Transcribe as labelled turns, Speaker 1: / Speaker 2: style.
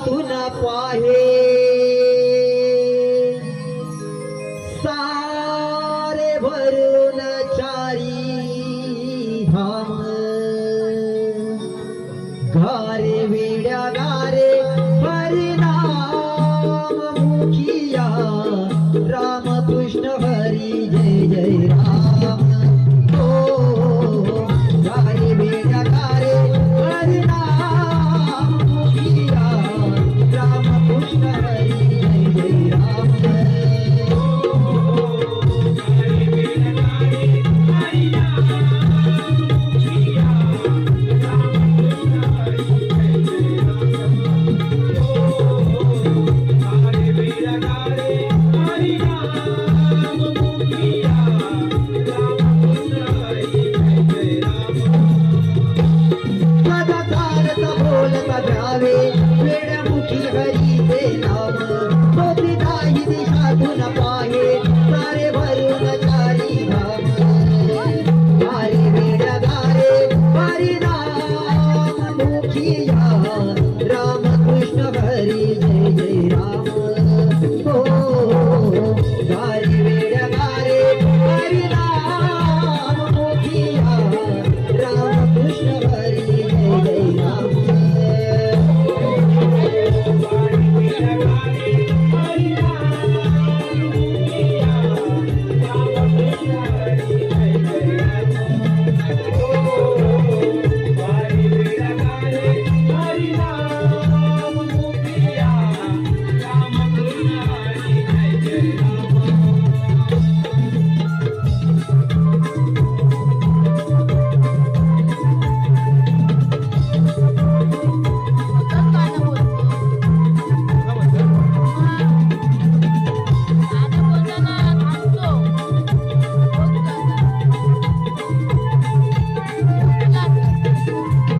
Speaker 1: तुन पाहे सारे भरून चारी धाम गारे वेड्या गारे हरिनाम मुखिया राम कृष्ण हरी जय जय राम गारे वेड्या गारे हरिनाम मुखिया राम कृष्ण हरी जय जय राम बोलता जावे